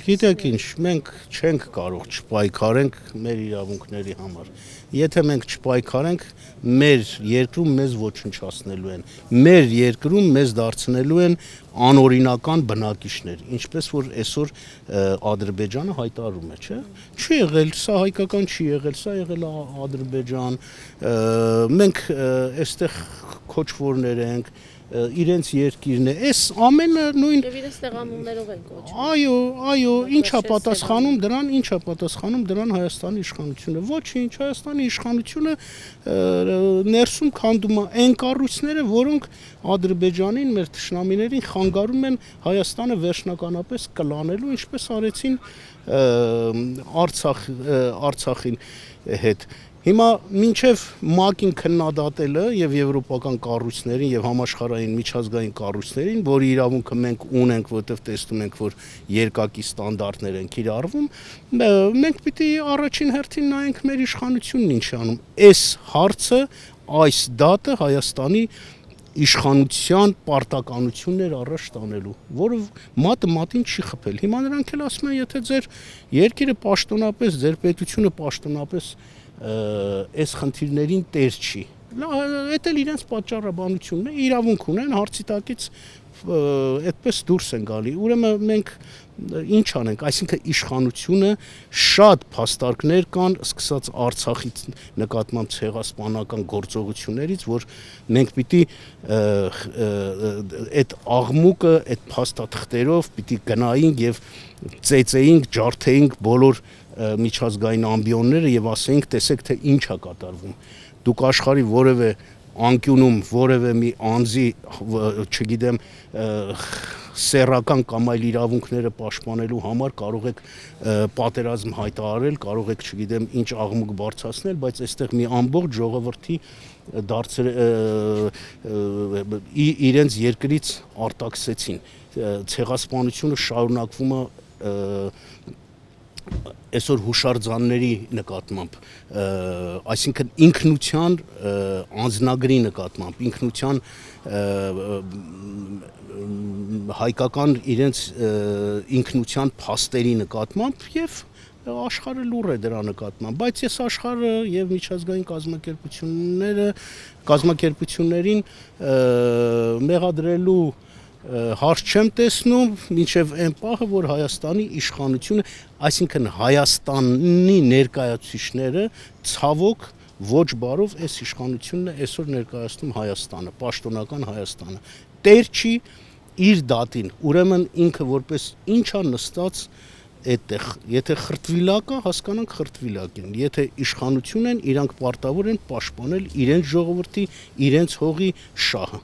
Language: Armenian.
Գիտեք ինչ, մենք չենք կարող չպայքարենք մեր իրավունքների համար։ Եթե մենք չպայքարենք, մեր երկրում մեզ ոչնչացնելու են, մեր երկրում մեզ դարձնելու են անօրինական բնակիչներ, ինչպես որ այսօր Ադրբեջանը հայտարարում է, չէ՞։ Չի եղել, սա հայկական չի եղել, սա եղել է Ադրբեջան, մենք այստեղ քոչվորներ ենք, իրենց երկիրն է, այս ամենը նույն Եվ իրենց տեղամուններով են կոչվում։ Այո, ինչա պատասխանում դրան Հայաստանի իշխանությունը։ Ոչինչ, Հայաստանի իշխանությունը ներսում քանդում է այն կառույցները, որոնք Ադրբեջանին, մեր թշնամիներին խանգարում են Հայաստանը վերջնականապես կլանելու, ինչպես արեցին Արցախին հետ։ Հիմա մինչև ՄԱԿ-ին քննադատելը եւ եվրոպական կառույցներին եւ համաշխարհային միջազգային կառույցներին, որի իրավունքը մենք ունենք, որովհետեւ տեսնում ենք, որ երկակի ստանդարտներ են կիրառվում, մենք պիտի առաջին հերթին նայենք մեր իշխանությունն ինչ է անում։ Այս հարցը, այս դատը Հայաստանի իշխանության պարտականություններ առաջ տանելու, որը մատը մատին չի խփել։ Հիմա նրանք էլ ասում են, եթե ձեր երկիրը պաշտոնապես, ձեր պետությունը պաշտոնապես այս խնդիրներին տեր չի։ Դա էլ իրենց պատճառաբանությունն է, իրավունք ունեն, հարցի տակից այդպես դուրս են գալի։ Ուրեմն մենք ինչ անենք, այսինքն իշխանությունը շատ փաստարկներ կան, սկսած Արցախից նկատմամբ ցեղասպանական գործողություններից, որ մենք պիտի այդ աղմուկը, այդ փաստաթղթերով պիտի գնայինք եւ ծեծեինք, ջարդեինք բոլոր միջազգային ամբիոնները եւ ասեինք, տեսեք թե ինչ է կատարվում։ Դուք աշխարհի որևէ անկյունում որևէ մի անձի, չգիտեմ, սեռական կամ այլ իրավունքները պաշտպանելու համար կարող եք պատերազմ հայտարարել, կարող եք, չգիտեմ, ինչ աղմուկ բարձրացնել, բայց այստեղ մի ամբողջ ժողովրդի իրենց երկրից արտաքսեցին։ Ցեղասպանությունը շարունակվում է այսօր հուշարձանների նկատմամբ, այսինքն ինքնության անձնագրի նկատմամբ, ինքնության հայկական իրենց ինքնության փաստերի նկատմամբ եւ աշխարհը լուր է դրա նկատմամբ, բայց ես աշխարհը եւ միջազգային կազմակերպություններին մեղադրելու հարց չեմ տեսնում, մինչև այն պահը, որ Հայաստանի իշխանությունը, այսինքն Հայաստանի ներկայացուցիչները ցավոք ոչ բարով այս իշխանությունն է այսօր ներկայացնում Հայաստանը, պաշտոնական Հայաստանը։ Տեր չի իր դատին, ուրեմն ինքը որպես ինչա նստած այդտեղ, եթե խրտվիլակ է, հասկանանք խրտվիլակ են, եթե իշխանություն են, իրանք պարտավոր են պաշտպանել իրենց ժողովրդի, իրենց հողի շահը։